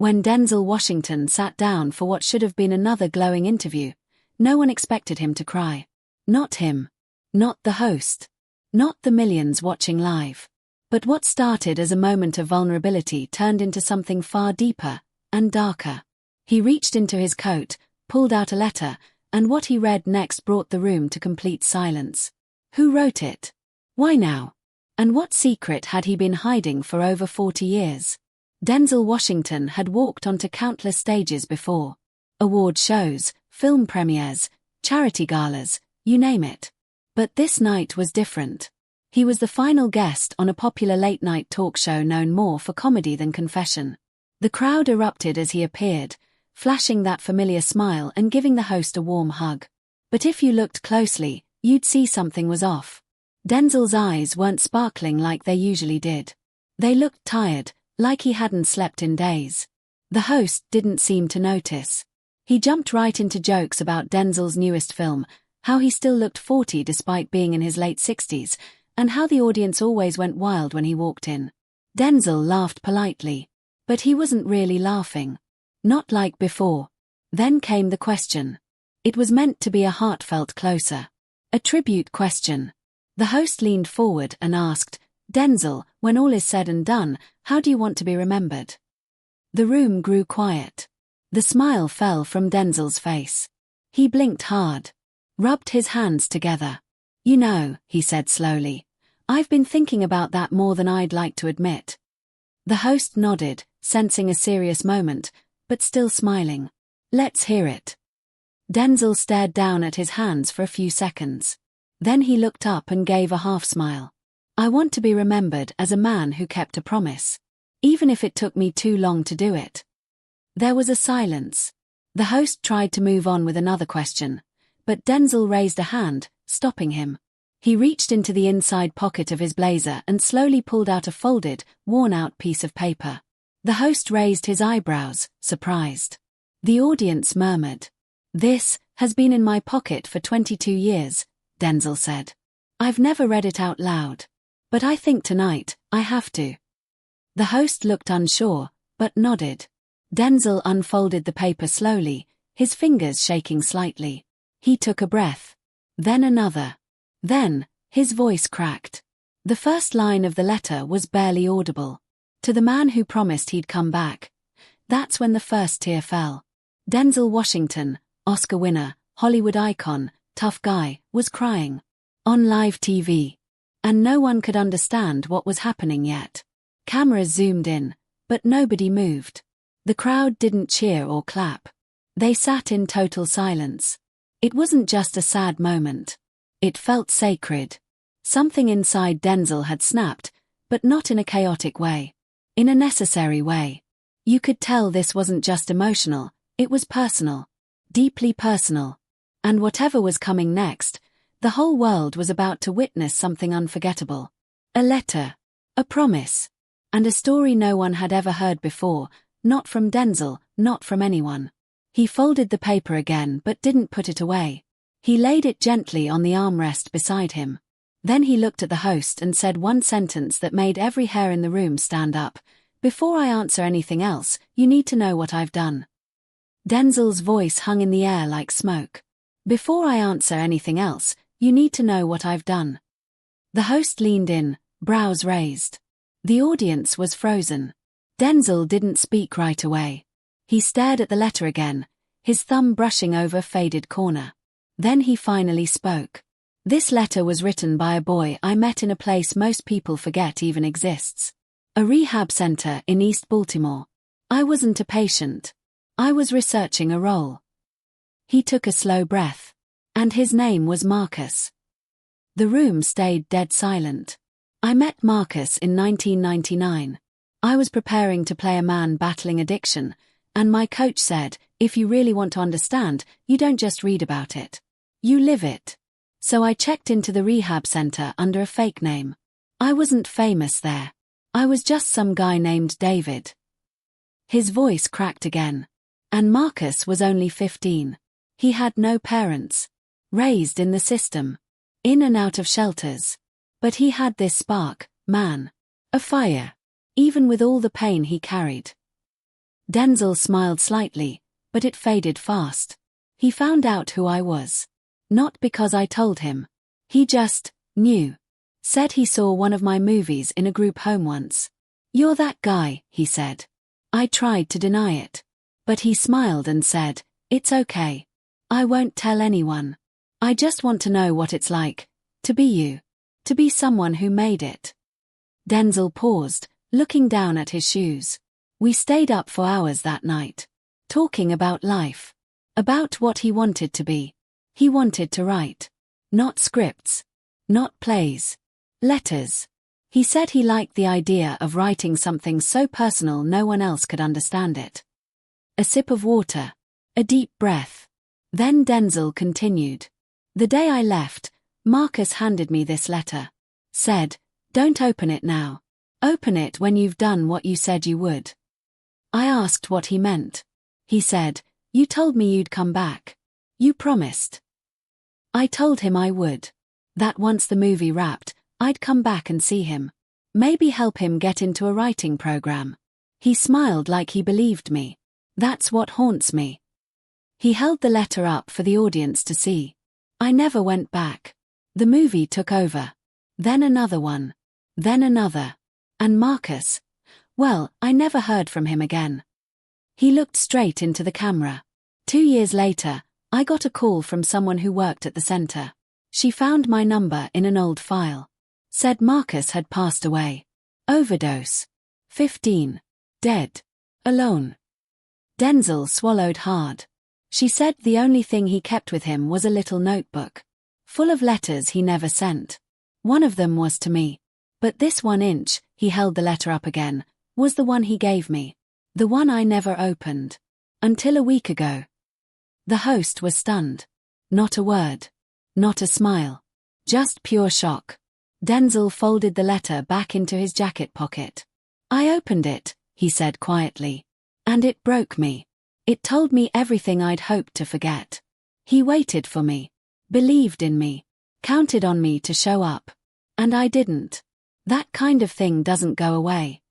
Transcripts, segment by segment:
When Denzel Washington sat down for what should have been another glowing interview, no one expected him to cry. Not him. Not the host. Not the millions watching live. But what started as a moment of vulnerability turned into something far deeper and darker. He reached into his coat, pulled out a letter, and what he read next brought the room to complete silence. Who wrote it? Why now? And what secret had he been hiding for over 40 years? Denzel Washington had walked onto countless stages before. Award shows, film premieres, charity galas, you name it. But this night was different. He was the final guest on a popular late-night talk show known more for comedy than confession. The crowd erupted as he appeared, flashing that familiar smile and giving the host a warm hug. But if you looked closely, you'd see something was off. Denzel's eyes weren't sparkling like they usually did. They looked tired, like he hadn't slept in days. The host didn't seem to notice. He jumped right into jokes about Denzel's newest film, how he still looked 40 despite being in his late 60s, and how the audience always went wild when he walked in. Denzel laughed politely. But he wasn't really laughing. Not like before. Then came the question. It was meant to be a heartfelt closer. A tribute question. The host leaned forward and asked, Denzel, when all is said and done, how do you want to be remembered? The room grew quiet. The smile fell from Denzel's face. He blinked hard. Rubbed his hands together. You know, he said slowly, I've been thinking about that more than I'd like to admit. The host nodded, sensing a serious moment, but still smiling. Let's hear it. Denzel stared down at his hands for a few seconds. Then he looked up and gave a half-smile. I want to be remembered as a man who kept a promise. Even if it took me too long to do it. There was a silence. The host tried to move on with another question, but Denzel raised a hand, stopping him. He reached into the inside pocket of his blazer and slowly pulled out a folded, worn-out piece of paper. The host raised his eyebrows, surprised. The audience murmured. This has been in my pocket for 22 years, Denzel said. I've never read it out loud. But I think tonight, I have to. The host looked unsure, but nodded. Denzel unfolded the paper slowly, his fingers shaking slightly. He took a breath. Then another. Then, his voice cracked. The first line of the letter was barely audible. To the man who promised he'd come back. That's when the first tear fell. Denzel Washington, Oscar winner, Hollywood icon, tough guy, was crying. On live TV. And no one could understand what was happening yet. Cameras zoomed in, but nobody moved. The crowd didn't cheer or clap. They sat in total silence. It wasn't just a sad moment. It felt sacred. Something inside Denzel had snapped, but not in a chaotic way. In a necessary way. You could tell this wasn't just emotional, it was personal. Deeply personal. And whatever was coming next, the whole world was about to witness something unforgettable. A letter. A promise. And a story no one had ever heard before, not from Denzel, not from anyone. He folded the paper again but didn't put it away. He laid it gently on the armrest beside him. Then he looked at the host and said one sentence that made every hair in the room stand up. Before I answer anything else, you need to know what I've done. Denzel's voice hung in the air like smoke. Before I answer anything else, you need to know what I've done. The host leaned in, brows raised. The audience was frozen. Denzel didn't speak right away. He stared at the letter again, his thumb brushing over a faded corner. Then he finally spoke. This letter was written by a boy I met in a place most people forget even exists. A rehab center in East Baltimore. I wasn't a patient. I was researching a role. He took a slow breath. And his name was Marcus. The room stayed dead silent. I met Marcus in 1999. I was preparing to play a man battling addiction, and my coach said, if you really want to understand, you don't just read about it. You live it. So I checked into the rehab center under a fake name. I wasn't famous there. I was just some guy named David. His voice cracked again. And Marcus was only 15. He had no parents. Raised in the system. In and out of shelters. But he had this spark, man. A fire. Even with all the pain he carried. Denzel smiled slightly, but it faded fast. He found out who I was. Not because I told him. He just knew. Said he saw one of my movies in a group home once. "You're that guy," he said. I tried to deny it. But he smiled and said, "It's okay. I won't tell anyone. I just want to know what it's like to be you. To be someone who made it." Denzel paused, looking down at his shoes. We stayed up for hours that night. Talking about life. About what he wanted to be. He wanted to write. Not scripts. Not plays. Letters. He said he liked the idea of writing something so personal no one else could understand it. A sip of water. A deep breath. Then Denzel continued. "The day I left, Marcus handed me this letter. Said, 'Don't open it now. Open it when you've done what you said you would.' I asked what he meant. He said, 'You told me you'd come back. You promised.' I told him I would. That once the movie wrapped, I'd come back and see him. Maybe help him get into a writing program." He smiled like he believed me. "That's what haunts me." He held the letter up for the audience to see. I never went back. The movie took over. Then another one. Then another. And Marcus. Well, I never heard from him again. He looked straight into the camera. 2 years later, I got a call from someone who worked at the center. She found my number in an old file. Said Marcus had passed away. Overdose. 15. Dead. Alone. Denzel swallowed hard. She said the only thing he kept with him was a little notebook. Full of letters he never sent. One of them was to me. But this 1 inch, he held the letter up again, was the one he gave me. The one I never opened. Until a week ago. The host was stunned. Not a word. Not a smile. Just pure shock. Denzel folded the letter back into his jacket pocket. "I opened it," he said quietly. "And it broke me. It told me everything I'd hoped to forget. He waited for me. Believed in me. Counted on me to show up. And I didn't. That kind of thing doesn't go away."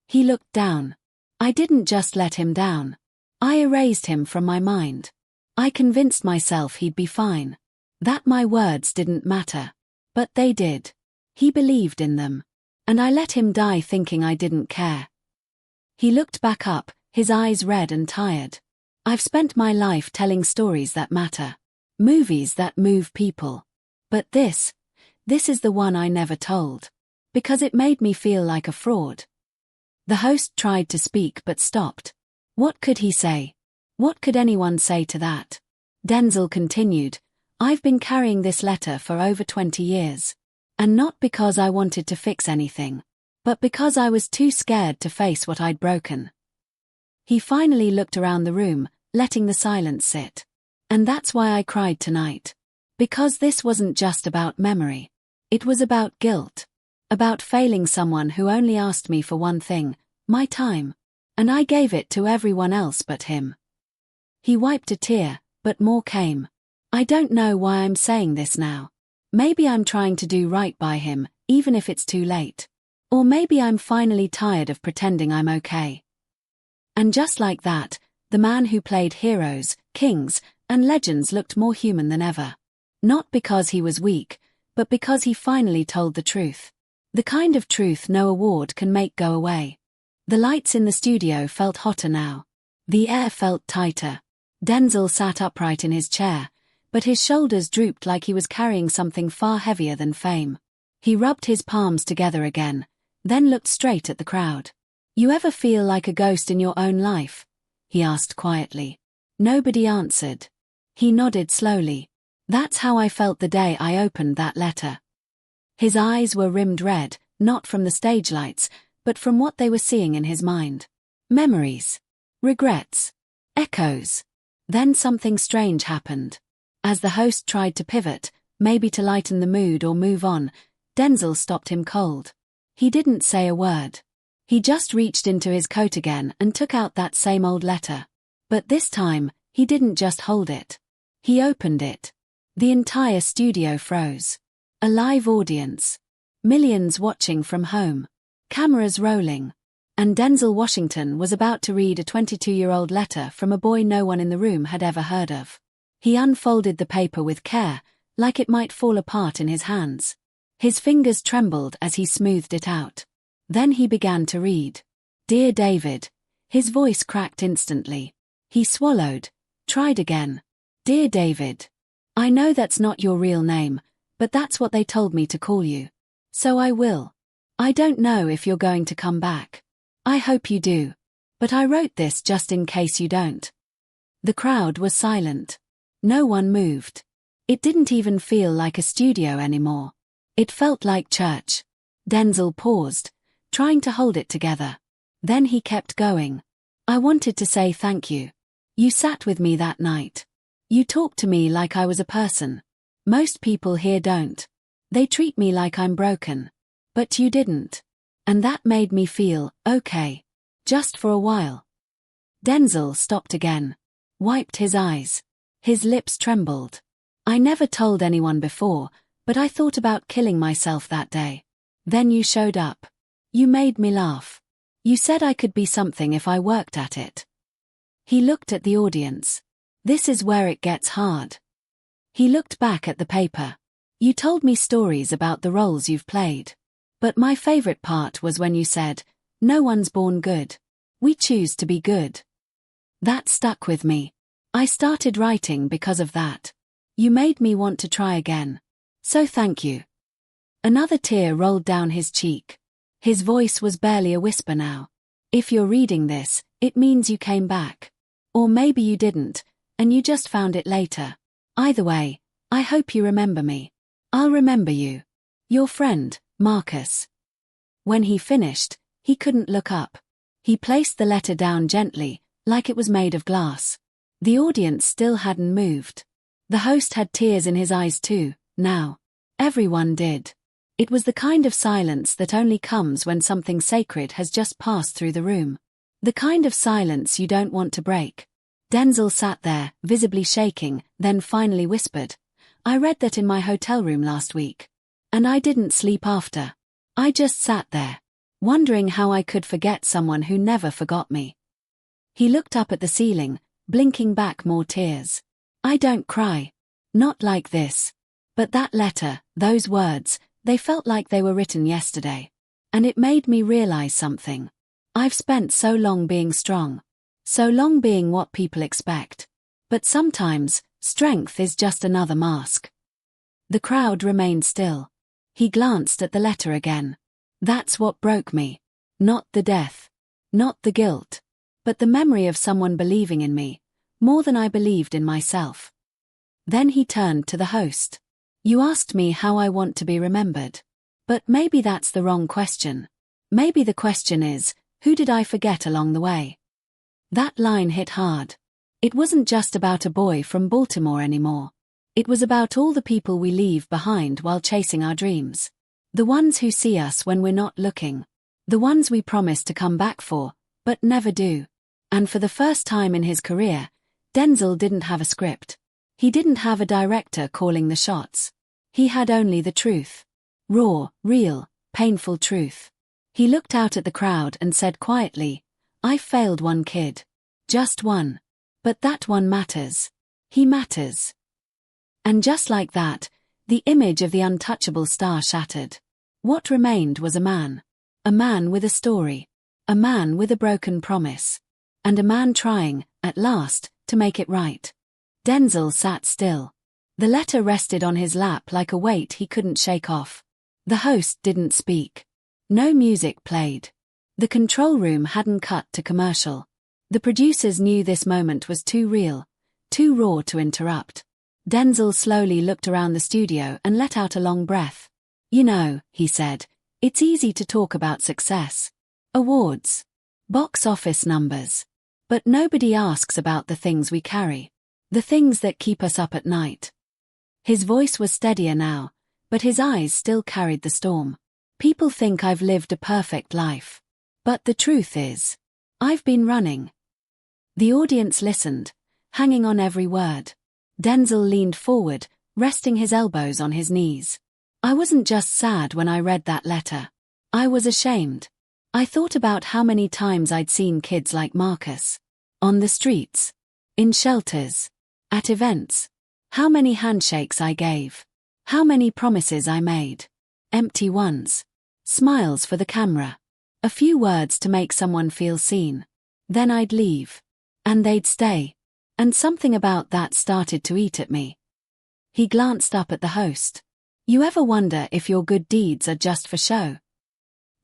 He looked down. I didn't just let him down. I erased him from my mind. I convinced myself he'd be fine. That my words didn't matter. But they did. He believed in them. And I let him die thinking I didn't care. He looked back up, his eyes red and tired. "I've spent my life telling stories that matter. Movies that move people. But this is the one I never told. Because it made me feel like a fraud." The host tried to speak but stopped. What could he say? What could anyone say to that? Denzel continued, "I've been carrying this letter for over 20 years. And not because I wanted to fix anything. But because I was too scared to face what I'd broken." He finally looked around the room, letting the silence sit. "And that's why I cried tonight. Because this wasn't just about memory. It was about guilt. About failing someone who only asked me for one thing, my time. And I gave it to everyone else but him." He wiped a tear, but more came. "I don't know why I'm saying this now. Maybe I'm trying to do right by him, even if it's too late. Or maybe I'm finally tired of pretending I'm okay." And just like that, the man who played heroes, kings, and legends looked more human than ever. Not because he was weak, but because he finally told the truth. The kind of truth no award can make go away. The lights in the studio felt hotter now. The air felt tighter. Denzel sat upright in his chair, but his shoulders drooped like he was carrying something far heavier than fame. He rubbed his palms together again, then looked straight at the crowd. "You ever feel like a ghost in your own life?" he asked quietly. Nobody answered. He nodded slowly. "That's how I felt the day I opened that letter." His eyes were rimmed red, not from the stage lights, but from what they were seeing in his mind. Memories. Regrets. Echoes. Then something strange happened. As the host tried to pivot, maybe to lighten the mood or move on, Denzel stopped him cold. He didn't say a word. He just reached into his coat again and took out that same old letter. But this time, he didn't just hold it. He opened it. The entire studio froze. A live audience. Millions watching from home. Cameras rolling. And Denzel Washington was about to read a 22-year-old letter from a boy no one in the room had ever heard of. He unfolded the paper with care, like it might fall apart in his hands. His fingers trembled as he smoothed it out. Then he began to read. Dear David. His voice cracked instantly. He swallowed, tried again. Dear David. I know that's not your real name, but that's what they told me to call you. So I will. I don't know if you're going to come back. I hope you do. But I wrote this just in case you don't. The crowd was silent. No one moved. It didn't even feel like a studio anymore. It felt like church. Denzel paused, trying to hold it together. Then he kept going. I wanted to say thank you. You sat with me that night. You talked to me like I was a person. Most people here don't. They treat me like I'm broken. But you didn't. And that made me feel okay. Just for a while. Denzel stopped again. Wiped his eyes. His lips trembled. I never told anyone before, but I thought about killing myself that day. Then you showed up. You made me laugh. You said I could be something if I worked at it. He looked at the audience. This is where it gets hard. He looked back at the paper. You told me stories about the roles you've played. But my favorite part was when you said, no one's born good. We choose to be good. That stuck with me. I started writing because of that. You made me want to try again. So thank you. Another tear rolled down his cheek. His voice was barely a whisper now. If you're reading this, it means you came back. Or maybe you didn't, and you just found it later. Either way, I hope you remember me. I'll remember you. Your friend, Marcus. When he finished, he couldn't look up. He placed the letter down gently, like it was made of glass. The audience still hadn't moved. The host had tears in his eyes too, now. Everyone did. It was the kind of silence that only comes when something sacred has just passed through the room. The kind of silence you don't want to break. Denzel sat there, visibly shaking, then finally whispered, I read that in my hotel room last week. And I didn't sleep after. I just sat there, wondering how I could forget someone who never forgot me. He looked up at the ceiling, blinking back more tears. I don't cry. Not like this. But that letter, those words, they felt like they were written yesterday. And it made me realize something. I've spent so long being strong. So long being what people expect. But sometimes, strength is just another mask. The crowd remained still. He glanced at the letter again. That's what broke me. Not the death. Not the guilt. But the memory of someone believing in me, more than I believed in myself. Then he turned to the host. You asked me how I want to be remembered. But maybe that's the wrong question. Maybe the question is, who did I forget along the way? That line hit hard. It wasn't just about a boy from Baltimore anymore. It was about all the people we leave behind while chasing our dreams. The ones who see us when we're not looking. The ones we promise to come back for, but never do. And for the first time in his career, Denzel didn't have a script. He didn't have a director calling the shots. He had only the truth. Raw, real, painful truth. He looked out at the crowd and said quietly, I failed one kid. Just one. But that one matters. He matters. And just like that, the image of the untouchable star shattered. What remained was a man. A man with a story. A man with a broken promise. And a man trying, at last, to make it right. Denzel sat still. The letter rested on his lap like a weight he couldn't shake off. The host didn't speak. No music played. The control room hadn't cut to commercial. The producers knew this moment was too real, too raw to interrupt. Denzel slowly looked around the studio and let out a long breath. You know, he said, it's easy to talk about success. Awards. Box office numbers. But nobody asks about the things we carry. The things that keep us up at night. His voice was steadier now, but his eyes still carried the storm. People think I've lived a perfect life. But the truth is, I've been running. The audience listened, hanging on every word. Denzel leaned forward, resting his elbows on his knees. I wasn't just sad when I read that letter. I was ashamed. I thought about how many times I'd seen kids like Marcus. On the streets. In shelters. At events. How many handshakes I gave. How many promises I made. Empty ones. Smiles for the camera. A few words to make someone feel seen. Then I'd leave. And they'd stay. And something about that started to eat at me. He glanced up at the host. You ever wonder if your good deeds are just for show?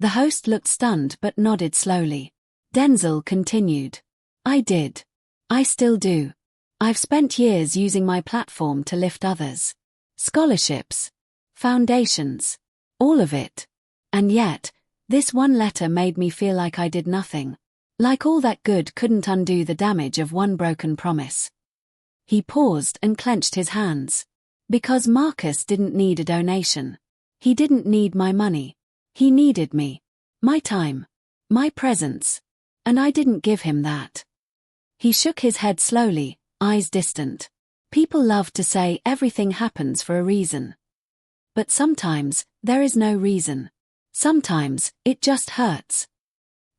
The host looked stunned but nodded slowly. Denzel continued. I did. I still do. I've spent years using my platform to lift others. Scholarships. Foundations. All of it. And yet, this one letter made me feel like I did nothing. Like all that good couldn't undo the damage of one broken promise. He paused and clenched his hands. Because Marcus didn't need a donation. He didn't need my money. He needed me. My time. My presence. And I didn't give him that. He shook his head slowly, eyes distant. People love to say everything happens for a reason. But sometimes, there is no reason. Sometimes, it just hurts.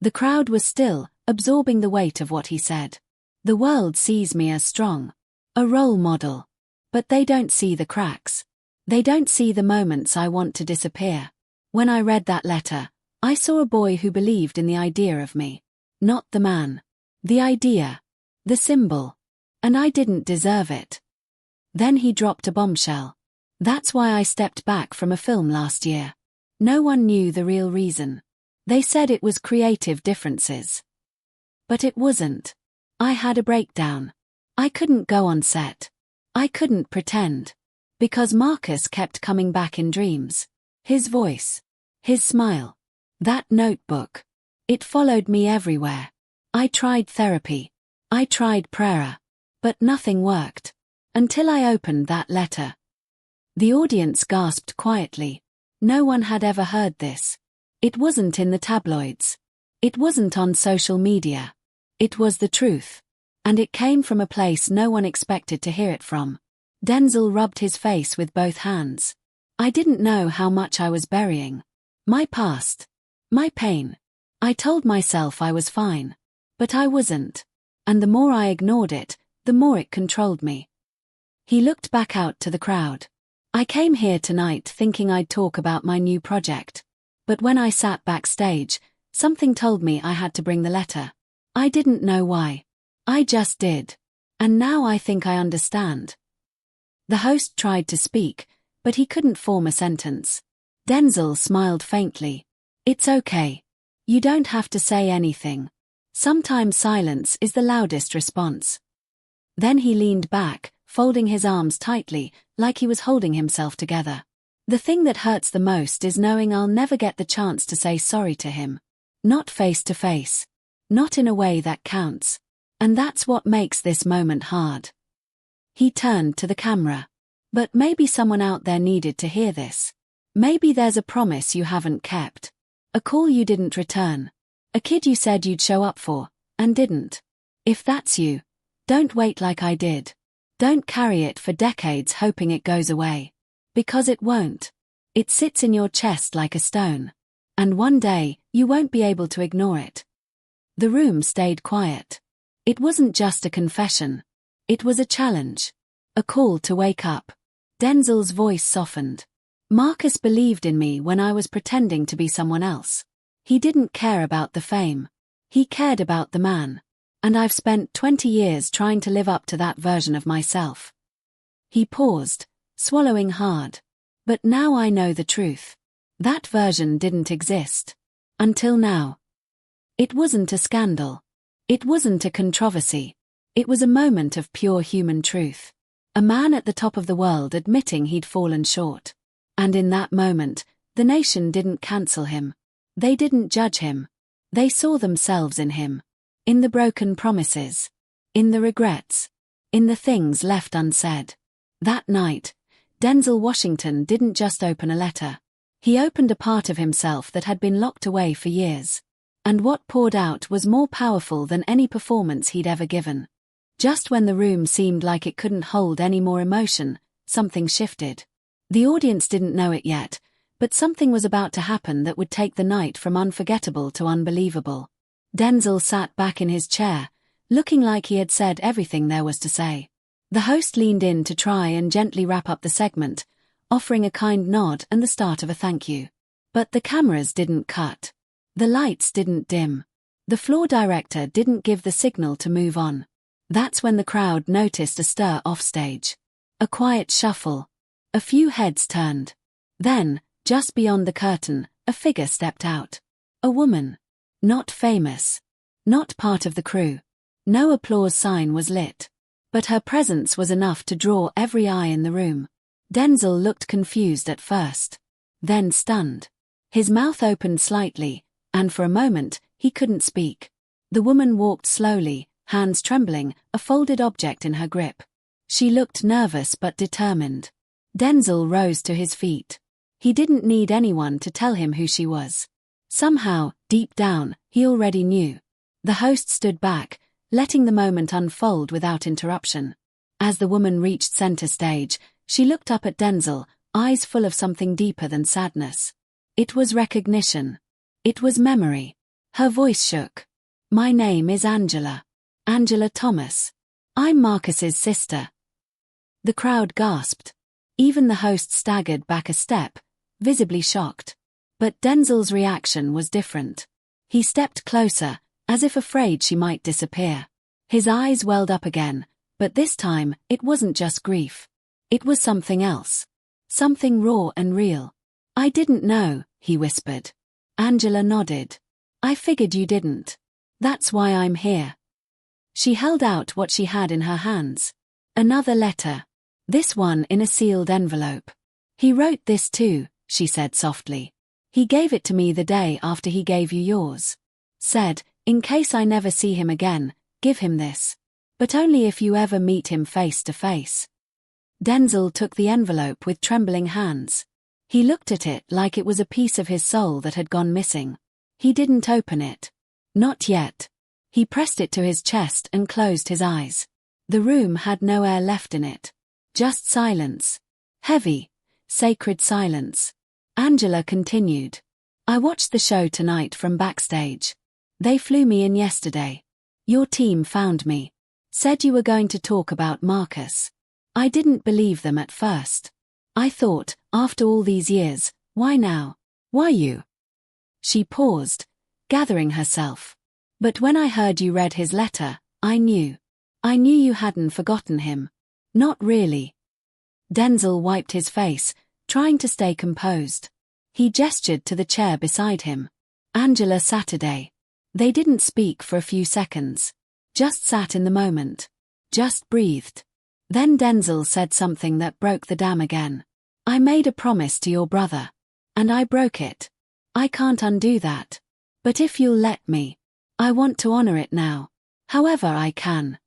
The crowd was still, absorbing the weight of what he said. The world sees me as strong. A role model. But they don't see the cracks. They don't see the moments I want to disappear. When I read that letter, I saw a boy who believed in the idea of me. Not the man. The idea. The symbol. And I didn't deserve it. Then he dropped a bombshell. That's why I stepped back from a film last year. No one knew the real reason. They said it was creative differences. But it wasn't. I had a breakdown. I couldn't go on set. I couldn't pretend. Because Marcus kept coming back in dreams. His voice. His smile. That notebook. It followed me everywhere. I tried therapy. I tried prayer. But nothing worked. Until I opened that letter. The audience gasped quietly. No one had ever heard this. It wasn't in the tabloids. It wasn't on social media. It was the truth. And it came from a place no one expected to hear it from. Denzel rubbed his face with both hands. I didn't know how much I was burying. My past. My pain. I told myself I was fine. But I wasn't. And the more I ignored it, the more it controlled me. He looked back out to the crowd. I came here tonight thinking I'd talk about my new project. But when I sat backstage, something told me I had to bring the letter. I didn't know why. I just did. And now I think I understand. The host tried to speak, but he couldn't form a sentence. Denzel smiled faintly. It's okay. You don't have to say anything. Sometimes silence is the loudest response. Then he leaned back, folding his arms tightly, like he was holding himself together. The thing that hurts the most is knowing I'll never get the chance to say sorry to him. Not face to face. Not in a way that counts. And that's what makes this moment hard. He turned to the camera. But maybe someone out there needed to hear this. Maybe there's a promise you haven't kept. A call you didn't return. A kid you said you'd show up for, and didn't. If that's you, don't wait like I did. Don't carry it for decades hoping it goes away. Because it won't. It sits in your chest like a stone. And one day, you won't be able to ignore it. The room stayed quiet. It wasn't just a confession. It was a challenge. A call to wake up. Denzel's voice softened. Marcus believed in me when I was pretending to be someone else. He didn't care about the fame. He cared about the man. And I've spent 20 years trying to live up to that version of myself. He paused, swallowing hard. But now I know the truth. That version didn't exist. Until now. It wasn't a scandal. It wasn't a controversy. It was a moment of pure human truth. A man at the top of the world admitting he'd fallen short. And in that moment, the nation didn't cancel him. They didn't judge him. They saw themselves in him. In the broken promises. In the regrets. In the things left unsaid. That night, Denzel Washington didn't just open a letter. He opened a part of himself that had been locked away for years. And what poured out was more powerful than any performance he'd ever given. Just when the room seemed like it couldn't hold any more emotion, something shifted. The audience didn't know it yet, But something was about to happen that would take the night from unforgettable to unbelievable. Denzel sat back in his chair, looking like he had said everything there was to say. The host leaned in to try and gently wrap up the segment, offering a kind nod and the start of a thank you. But the cameras didn't cut. The lights didn't dim. The floor director didn't give the signal to move on. That's when the crowd noticed a stir offstage. A quiet shuffle. A few heads turned. Then, just beyond the curtain, a figure stepped out. A woman. Not famous. Not part of the crew. No applause sign was lit. But her presence was enough to draw every eye in the room. Denzel looked confused at first. Then stunned. His mouth opened slightly, and for a moment, he couldn't speak. The woman walked slowly, hands trembling, a folded object in her grip. She looked nervous but determined. Denzel rose to his feet. He didn't need anyone to tell him who she was. Somehow, deep down, he already knew. The host stood back, letting the moment unfold without interruption. As the woman reached center stage, she looked up at Denzel, eyes full of something deeper than sadness. It was recognition. It was memory. Her voice shook. "My name is Angela. Angela Thomas. I'm Marcus's sister." The crowd gasped. Even the host staggered back a step, visibly shocked. But Denzel's reaction was different. He stepped closer, as if afraid she might disappear. His eyes welled up again, but this time, it wasn't just grief. It was something else. Something raw and real. "I didn't know," he whispered. Angela nodded. "I figured you didn't. That's why I'm here." She held out what she had in her hands. Another letter. This one in a sealed envelope. "He wrote this too," she said softly. "He gave it to me the day after he gave you yours. Said, in case I never see him again, give him this. But only if you ever meet him face to face." Denzel took the envelope with trembling hands. He looked at it like it was a piece of his soul that had gone missing. He didn't open it. Not yet. He pressed it to his chest and closed his eyes. The room had no air left in it. Just silence. Heavy, sacred silence. Angela continued. "I watched the show tonight from backstage. They flew me in yesterday. Your team found me. Said you were going to talk about Marcus. I didn't believe them at first. I thought, after all these years, why now? Why you?" She paused, gathering herself. "But when I heard you read his letter, I knew. I knew you hadn't forgotten him. Not really." Denzel wiped his face, trying to stay composed. He gestured to the chair beside him. Angela Saturday. They didn't speak for a few seconds. Just sat in the moment. Just breathed. Then Denzel said something that broke the dam again. "I made a promise to your brother. And I broke it. I can't undo that. But if you'll let me, I want to honor it now. However I can."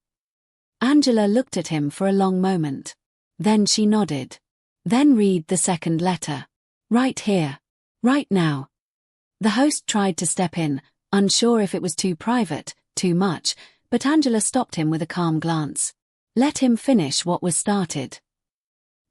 Angela looked at him for a long moment. Then she nodded. "Then read the second letter. Right here. Right now." The host tried to step in, unsure if it was too private, too much, but Angela stopped him with a calm glance. Let him finish what was started.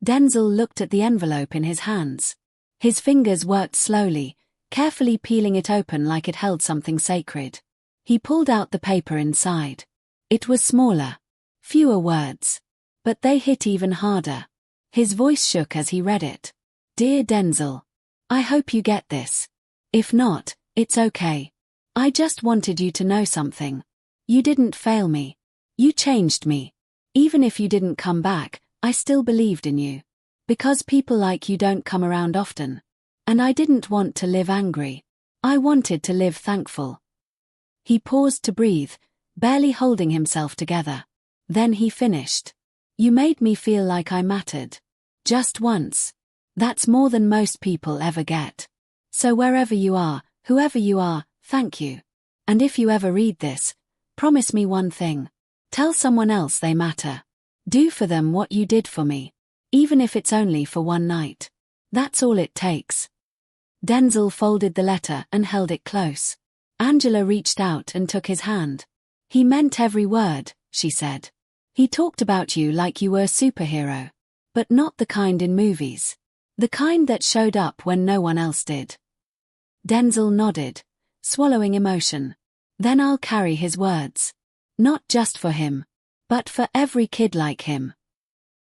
Denzel looked at the envelope in his hands. His fingers worked slowly, carefully peeling it open like it held something sacred. He pulled out the paper inside. It was smaller. Fewer words. But they hit even harder. His voice shook as he read it. "Dear Denzel, I hope you get this. If not, it's okay. I just wanted you to know something. You didn't fail me. You changed me. Even if you didn't come back, I still believed in you. Because people like you don't come around often. And I didn't want to live angry. I wanted to live thankful." He paused to breathe, barely holding himself together. Then he finished. "You made me feel like I mattered. Just once. That's more than most people ever get. So wherever you are, whoever you are, thank you. And if you ever read this, promise me one thing. Tell someone else they matter. Do for them what you did for me. Even if it's only for one night. That's all it takes." Denzel folded the letter and held it close. Angela reached out and took his hand. "He meant every word," she said. "He talked about you like you were a superhero. But not the kind in movies. The kind that showed up when no one else did. Denzel nodded, swallowing emotion. Then I'll carry his words. Not just for him, but for every kid like him.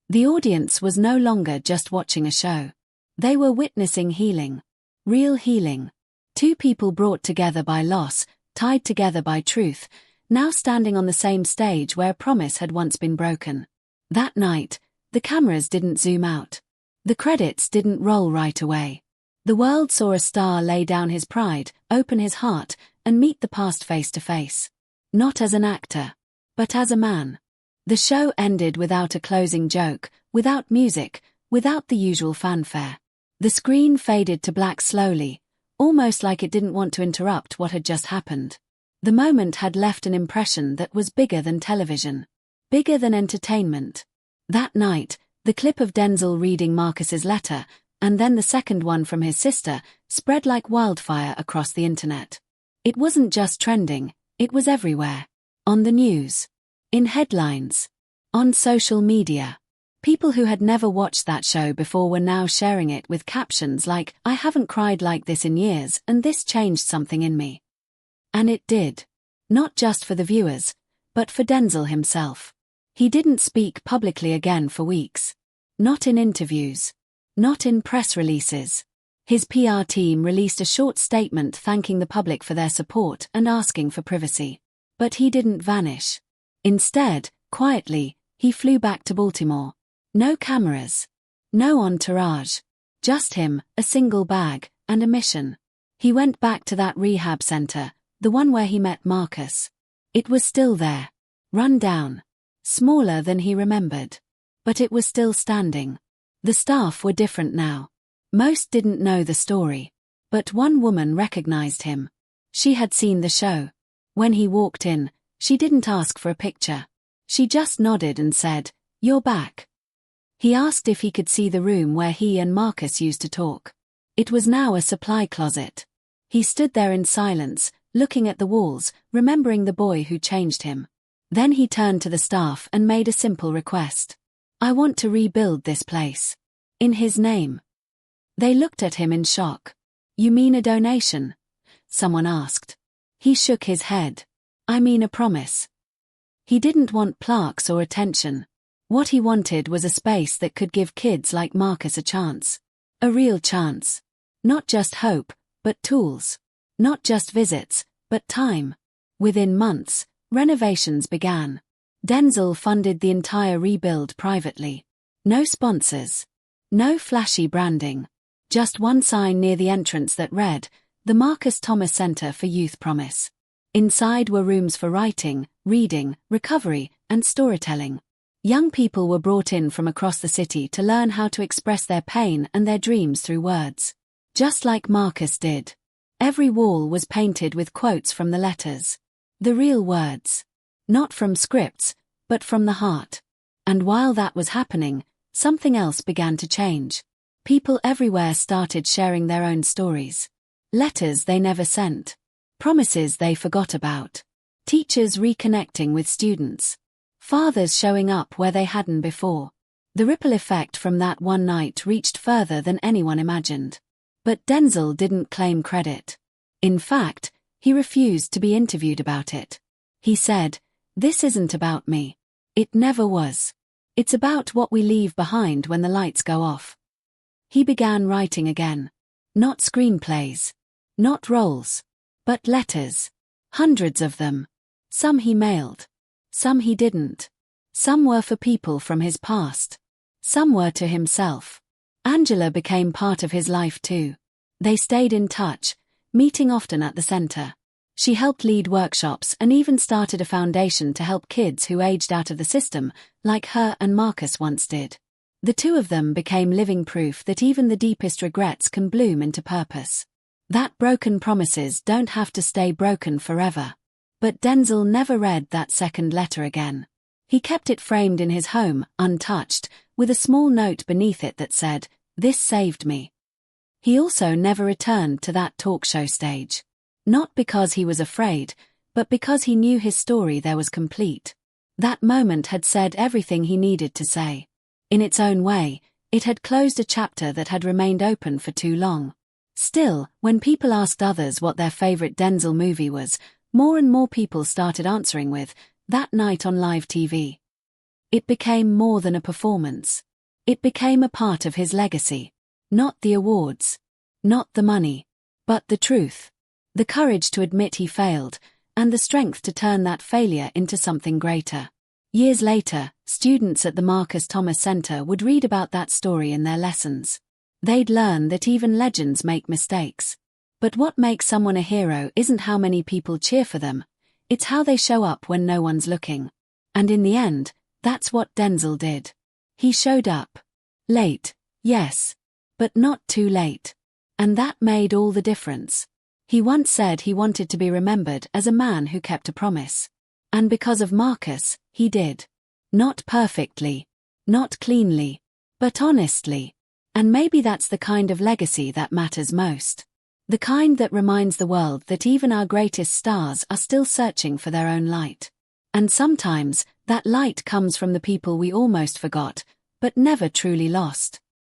The audience was no longer just watching a show. They were witnessing healing. Real healing. Two people brought together by loss, tied together by truth, now standing on the same stage where a promise had once been broken. That night, the cameras didn't zoom out. The credits didn't roll right away. The world saw a star lay down his pride, open his heart, and meet the past face to face. Not as an actor, but as a man. The show ended without a closing joke, without music, without the usual fanfare. The screen faded to black slowly, almost like it didn't want to interrupt what had just happened. The moment had left an impression that was bigger than television. Bigger than entertainment. That night, the clip of Denzel reading Marcus's letter, and then the second one from his sister, spread like wildfire across the internet. It wasn't just trending, it was everywhere. On the news. In headlines. On social media. People who had never watched that show before were now sharing it with captions like, "I haven't cried like this in years, and this changed something in me." And it did. Not just for the viewers, but for Denzel himself. He didn't speak publicly again for weeks. Not in interviews. Not in press releases. His PR team released a short statement thanking the public for their support and asking for privacy. But he didn't vanish. Instead, quietly, he flew back to Baltimore. No cameras. No entourage. Just him, a single bag, and a mission. He went back to that rehab center, the one where he met Marcus. It was still there. Run down. Smaller than he remembered. But it was still standing. The staff were different now. Most didn't know the story. But one woman recognized him. She had seen the show. When he walked in, she didn't ask for a picture. She just nodded and said, "You're back." He asked if he could see the room where he and Marcus used to talk. It was now a supply closet. He stood there in silence, looking at the walls, remembering the boy who changed him. Then he turned to the staff and made a simple request. "I want to rebuild this place. In his name." They looked at him in shock. "You mean a donation?" someone asked. He shook his head. "I mean a promise." He didn't want plaques or attention. What he wanted was a space that could give kids like Marcus a chance. A real chance. Not just hope, but tools. Not just visits, but time. Within months, renovations began. Denzel funded the entire rebuild privately. No sponsors. No flashy branding. Just one sign near the entrance that read, "The Marcus Thomas Center for Youth Promise." Inside were rooms for writing, reading, recovery, and storytelling. Young people were brought in from across the city to learn how to express their pain and their dreams through words. Just like Marcus did. Every wall was painted with quotes from the letters. The real words. Not from scripts, but from the heart. And while that was happening, something else began to change. People everywhere started sharing their own stories. Letters they never sent. Promises they forgot about. Teachers reconnecting with students. Fathers showing up where they hadn't before. The ripple effect from that one night reached further than anyone imagined. But Denzel didn't claim credit. In fact, he refused to be interviewed about it. He said, "This isn't about me. It never was. It's about what we leave behind when the lights go off." He began writing again. Not screenplays. Not roles. But letters. Hundreds of them. Some he mailed. Some he didn't. Some were for people from his past. Some were to himself. Angela became part of his life too. They stayed in touch, meeting often at the center. She helped lead workshops and even started a foundation to help kids who aged out of the system, like her and Marcus once did. The two of them became living proof that even the deepest regrets can bloom into purpose. That broken promises don't have to stay broken forever. But Denzel never read that second letter again. He kept it framed in his home, untouched, with a small note beneath it that said, "This saved me." He also never returned to that talk show stage. Not because he was afraid, but because he knew his story there was complete. That moment had said everything he needed to say. In its own way, It had closed a chapter that had remained open for too long. Still, when people asked others what their favorite Denzel movie was, more and more people started answering with, "That Night on Live TV." It became more than a performance. It became a part of his legacy. Not the awards. Not the money. But the truth. The courage to admit he failed, and the strength to turn that failure into something greater. Years later, students at the Marcus Thomas Center would read about that story in their lessons. They'd learn that even legends make mistakes. But what makes someone a hero isn't how many people cheer for them, it's how they show up when no one's looking. And in the end, that's what Denzel did. He showed up. Late, yes. But not too late. And that made all the difference. He once said he wanted to be remembered as a man who kept a promise. And because of Marcus, he did. Not perfectly. Not cleanly. But honestly. And maybe that's the kind of legacy that matters most. The kind that reminds the world that even our greatest stars are still searching for their own light. And sometimes, that light comes from the people we almost forgot, but never truly lost.